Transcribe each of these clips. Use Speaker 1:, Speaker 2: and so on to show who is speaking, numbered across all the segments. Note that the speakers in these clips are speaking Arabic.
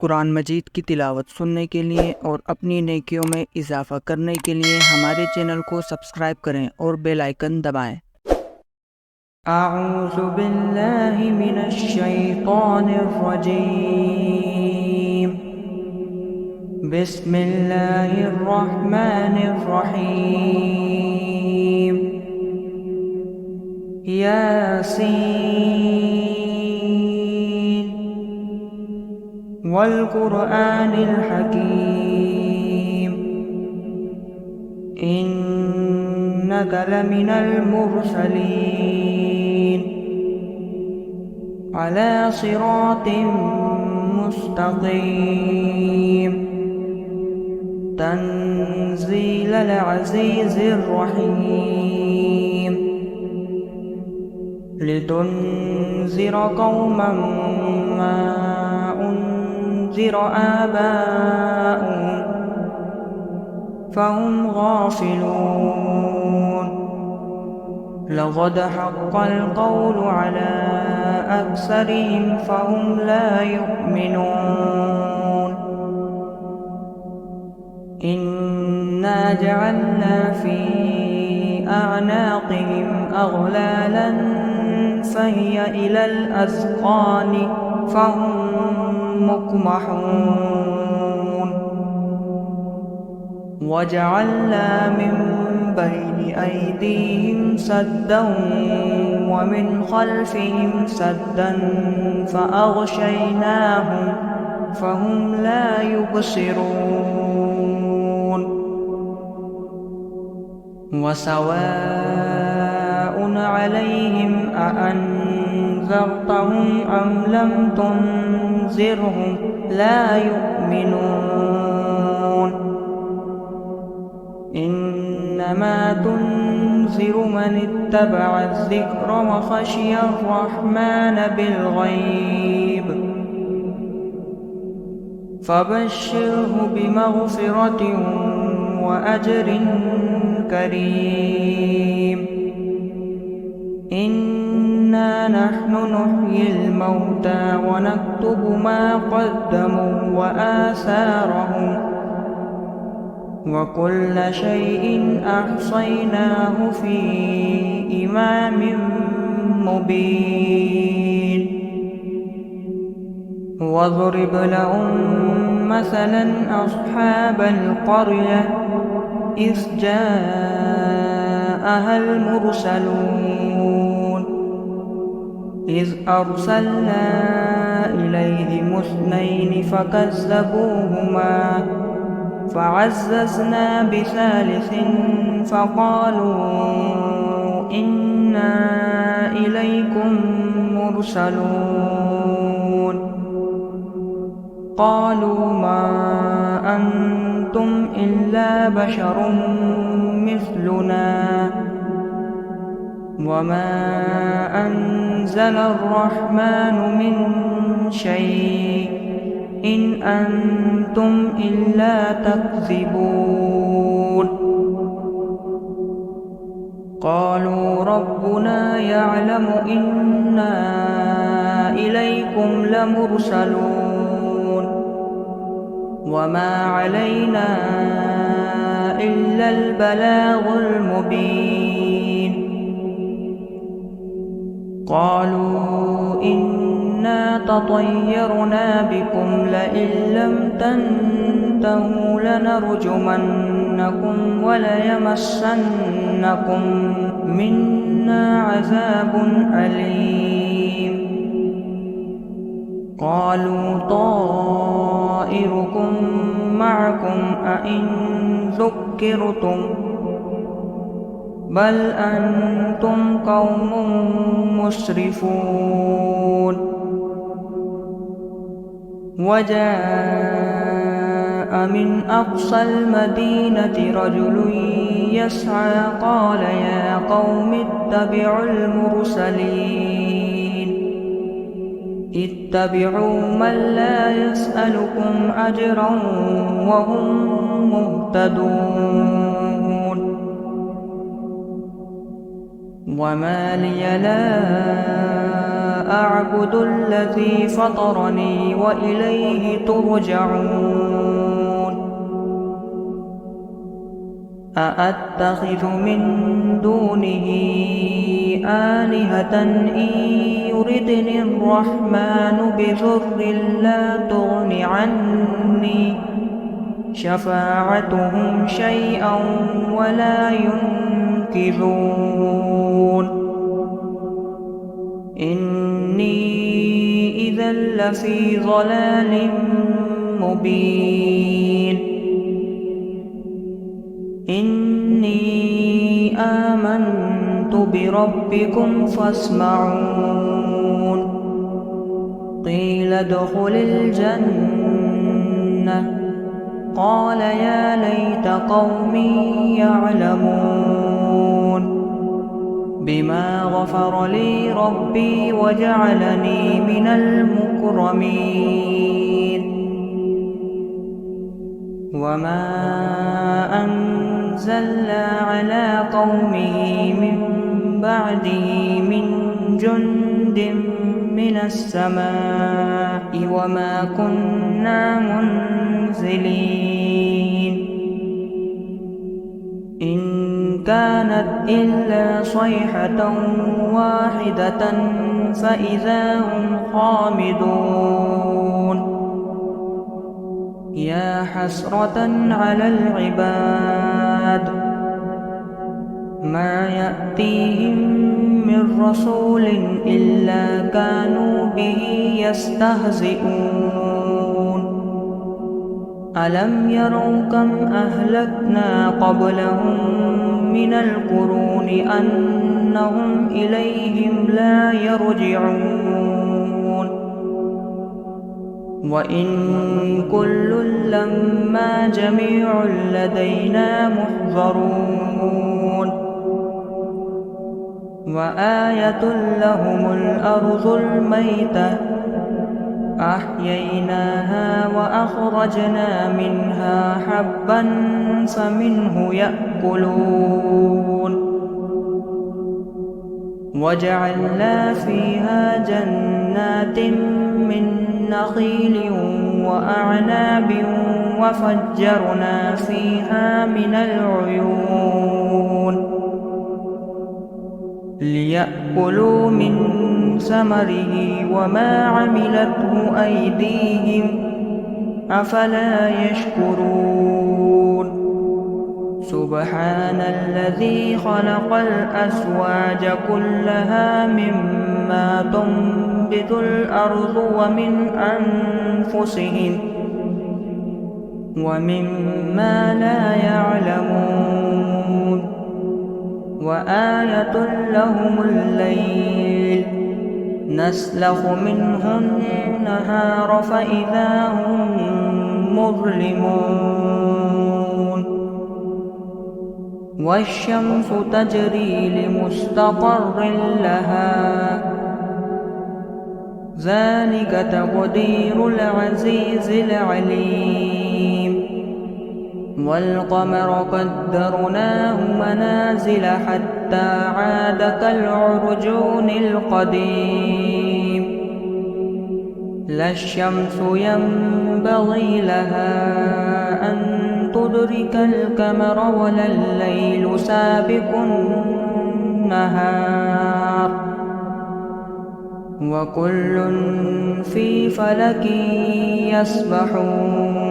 Speaker 1: कुरान मजीद की तिलावत सुनने के लिए और अपनी नेकियों में इजाफ़ा करने के लिए हमारे चैनल को सब्सक्राइब करें और बेल आइकन दबाएं। अऊज़ु बिल्लाहि मिनश शैतानिर रजीम। बिस्मिल्लाहिर रहमानिर रहीम। यासीन वल कुरआनिल हकीम। इन्नका लमिनल मुरसलीन अला सिरातिम मुस्तकीम। तंज़ीलल अज़ीज़िर रहीम। लितुन्ज़िर कौमन मा उन्ज़िर आबाउहुम फहुम गाफ़िलून। लक़द हक़्क़ल क़ौलु अला अक्सरिहिम फहुम ला युमिनून। इन्ना जअलना फ़ी अअनाक़िहिम अग़लालन फ़हिय इलल अज़क़ानि फ़हुम मुक़महून। वजअलना मिन बैनि अयदीहिम सद्दन वमिन ख़ल्फ़िहिम सद्दन फ़अग़शयनाहुम फ़हुम ला युबसिरून। वसवाउन अलैहिम अअन्ज़रतहुम अम लम तुन्ज़िरहुम ला युमिनून। इन्नमा तुन्ज़िरु मन इत्तबअ अज़्ज़िक्र वख़शिय अर्रहमान बिलग़ैब फ़बश्शिरहु बिमग़फ़िरतिन वअज्रिन करीम। इन्ना नहनु नुह्यिल मौता वनक्तुबु मा क़द्दमू वआसारहुम वकुल्ल शैइन अहसैनाहु फ़ी इमामिन मुबीन। वज़रिब लहुम मसलन अस्हाबल क़र्यह इज़ जाअहल मुरसलून। इज़ अरसलना इलैहिम इस्नैनि फ़कज़्ज़बूहुमा फ़अज़्ज़ज़ना बिसालिसिन फ़क़ालू इन्ना इलैकुम मुरसलून। क़ालू मा अंतुम इल्ला बशरुम मिस्लुना वमा अंज़लर रहमानु मिन शैइन इन अंतुम इल्ला तक्ज़िबून। क़ालू रब्बुना यअलमु इन्ना इलैकुम लमुरसलून वमा अलैना इल्लल बलागुल मुबीन। क़ालू इन्ना तطयरना बिकुम लइन लम तंतहू लनरजुमन्नकुम वलयमस्सन्नकुम मिन्ना अज़ाबुन अलीम। क़ालू ताइरुकुम मअकुम अइन ज़ुक्किरतुम बल अंतुम क़ौमुम मुस्रिफून। वजाअ मिन अक़सल मदीनति रजुलुन यस्आ क़ाल या क़ौमि इत्तबिउल मुरसलीन। इत्तबिउ मन ला यसअलुकुम अजरन वहुम मुहतदून। وما لي لا أعبد الذي فطرني وإليه ترجعون أأتخذ من دونه آلهة إن يردني الرحمن بضر لا تغن عني شفاعتهم شيئا ولا ينقذون إني إذا لفي ضلال مبين إني آمنت بربكم فاسمعون قيل ادخل الجنة قال يا ليت قومي يعلمون بما غفر لي ربي وجعلني من المكرمين وما أنزلنا على قومه من بعده من جند من السماء وما كنا منزلين إن كانت إلا صيحة واحدة فإذا هم خامدون يا حسرة على العباد ما يأتيهم من رسول إلا كانوا به يستهزئون ألم يروا كم أهلكنا قبلهم من القرون أنهم إليهم لا يرجعون وإن كل لما جميع لدينا محضرون وآية لهم الأرض الميتة أحييناها وأخرجنا منها حبا فمنه يأكلون وجعلنا فيها جنات من نخيل وأعناب وفجرنا فيها من العيون ليأكلوا من ثمره وما عملته أيديهم أفلا يشكرون سبحان الذي خلق الأزواج كلها مما تنبت الأرض ومن أنفسهم ومما لا يعلمون وآية لهم الليل نسلخ منه النهار فإذا هم مظلمون والشمس تجري لمستقر لها ذلك تقدير العزيز العليم والقمر قدرناه منازل حتى عاد كالعرجون القديم لا الشمس ينبغي لها أن تدرك القمر ولا الليل سابق النهار وكل في فلك يسبحون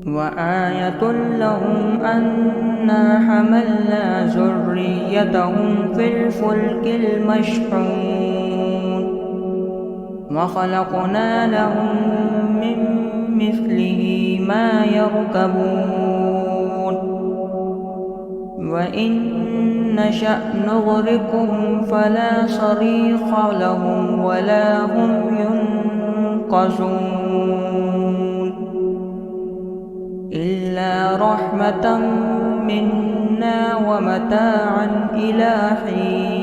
Speaker 1: وآية لهم أنا حملنا ذريتهم في الفلك المشحون وخلقنا لهم من مثله ما يركبون وإن نشأ نغرقهم فلا صريخ لهم ولا هم ينقذون إلا رحمة منا ومتاعا إلى حين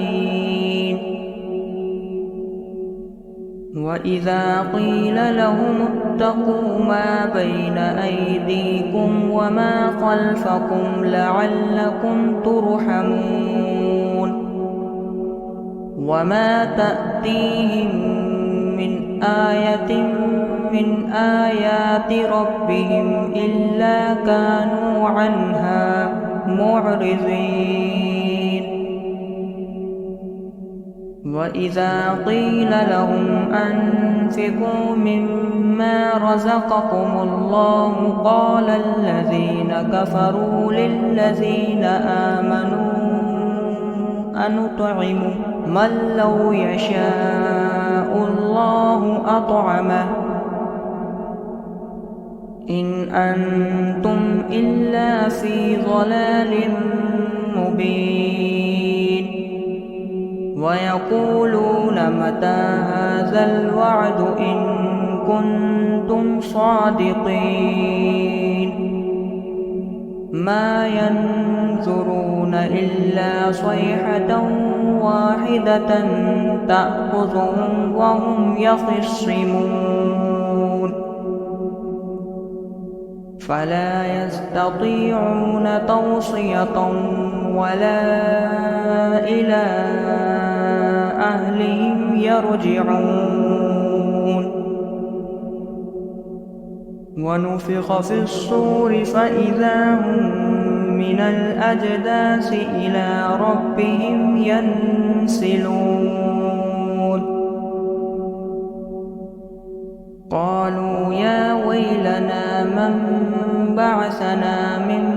Speaker 1: وإذا قيل لهم اتقوا ما بين أيديكم وما خلفكم لعلكم ترحمون وما تأتيهم من آية من آيات ربهم إلا كانوا عنها معرضين وإذا قيل لهم أنفقوا مما رزقكم الله قال الذين كفروا للذين آمنوا أنطعم من لو يشاء الله أطعمه إن أنتم إلا في ضلال مبين ويقولون متى هذا الوعد إن كنتم صادقين ما ينظرون إلا صيحة واحدة تأخذهم وهم يخصمون فلا يستطيعون توصية ولا إلى أهلهم يرجعون ونفخ في الصور فإذا هم من الأجداث إلى ربهم ينسلون قالوا يا ويلنا من بعثنا من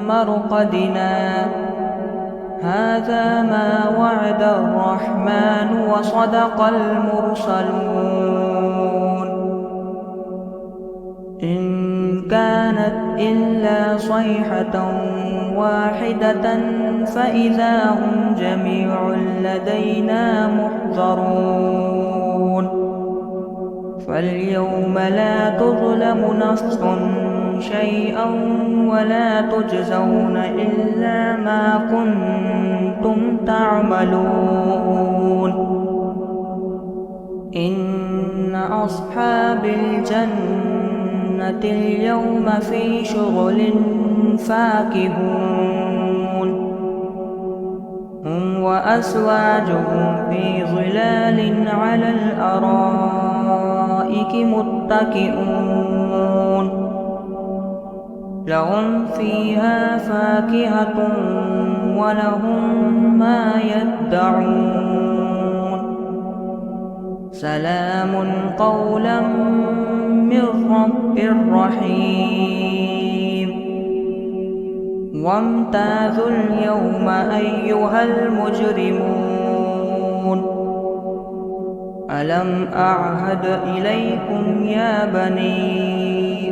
Speaker 1: مرقدنا هذا ما وعد الرحمن وصدق المرسلون إن كانت إلا صيحة واحدة فإذا هم جميع لدينا محضرون فاليوم لا تظلم نفس شيئا ولا تجزون إلا ما كنتم تعملون إن أصحاب الجنة اليوم في شغل فاكهون هم وأزواجهم في ظلال على الأرائك متكئون لهم فيها فاكهة ولهم ما يدعون سلام قولا من رب رحيم وامتازوا اليوم أيها المجرمون ألم أعهد إليكم يا بني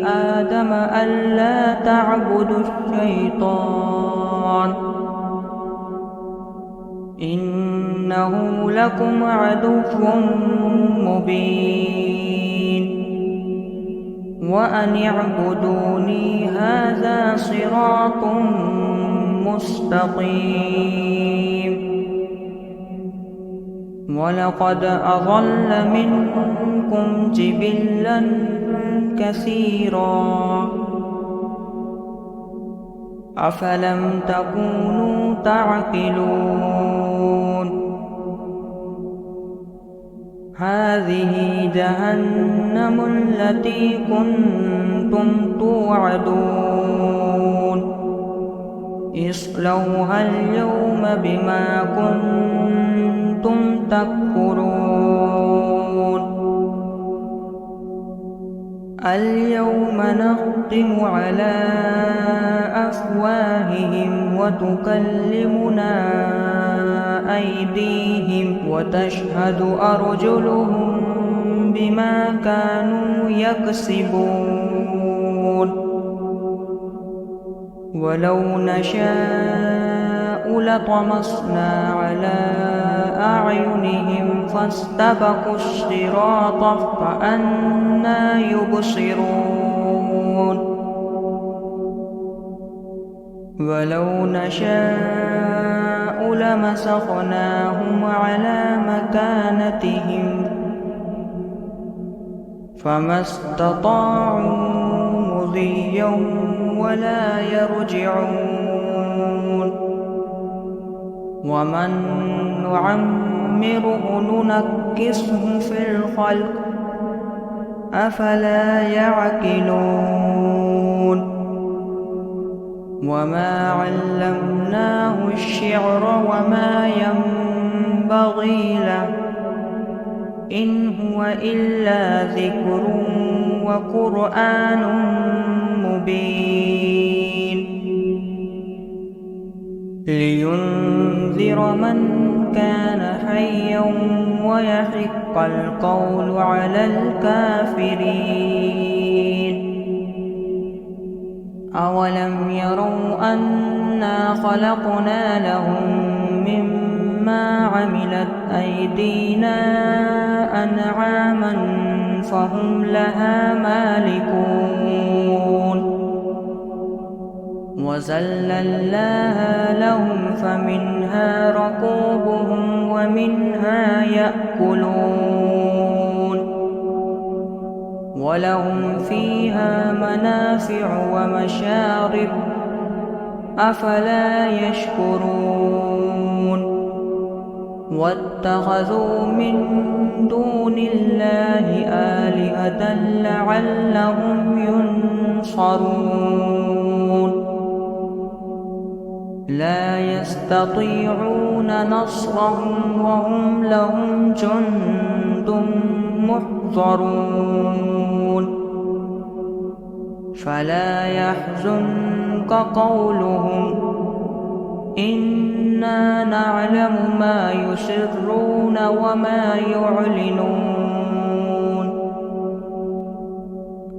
Speaker 1: آدم ألا تعبدوا الشيطان إنه لكم عدو مبين وأن اعبدوني هذا صراط مستقيم ولقد أضل منكم جبلا كثيرا أفلم تكونوا تعقلون هذه جهنم التي كنتم توعدون اصلوها اليوم بما كنتم تكفرون اليوم نختم على أفواههم وتكلمنا أيديهم وتشهد أرجلهم بما كانوا يكسبون ولو نشاء لطمسنا على أعينهم فاستبقوا الصراط فأنى يبصرون ولو نشاء لمسخناهم على مكانتهم فما استطاعوا مضيا ولا يرجعون ومن نعمره ننكسه في الخلق أفلا يعقلون وما علمناه الشعر وما ينبغي له إن هو إلا ذكر وقرآن مبين لينذر من كان حيا ويحق القول على الكافرين أولم يروا أنا خلقنا لهم مما عملت أيدينا أنعاما فهم لها مالكون وذللناها لهم فمنها ركوبهم ومنها يأكلون ولهم فيها منافع ومشارب أفلا يشكرون واتخذوا من دون الله آلهة لعلهم ينصرون لا يستطيعون نصرهم وهم لهم جند محضرون فلا يحزنك قولهم إنا نعلم ما يسرون وما يعلنون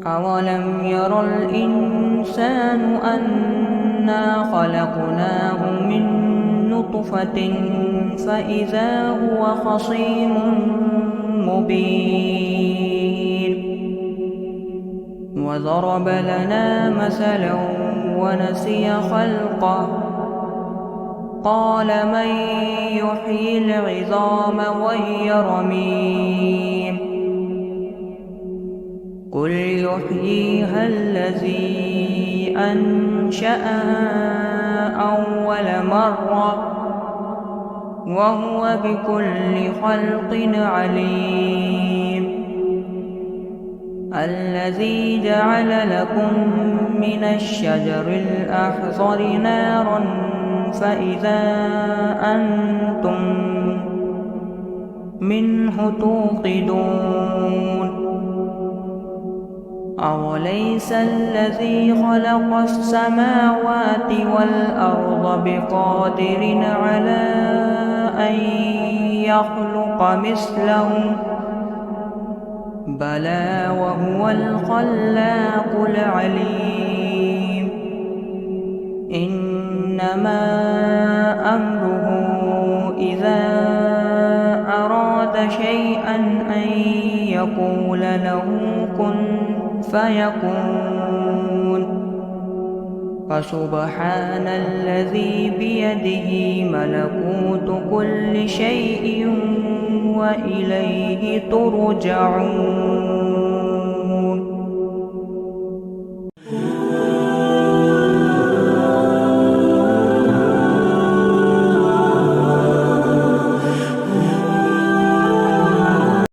Speaker 1: أولم ير الإنسان أنا خلقناه من نطفة فإذا هو خصيم مبين وضرب لنا مثلا ونسي خلقه قال من يحيي العظام وهي رميم قل يحييها الذي أنشأها أول مرة وهو بكل خلق عليم الذي جعل لكم من الشجر الأخضر نارا فإذا أنتم منه توقدون أوليس الذي خلق السماوات والأرض بقادر على أن يخلق مثلهم بلى وهو الخلاق العليم إنما أمره إذا أراد شيئا أن يقول له كن فيكون فسبحان الذي بيده ملكوت كل شيء وإليه ترجعون.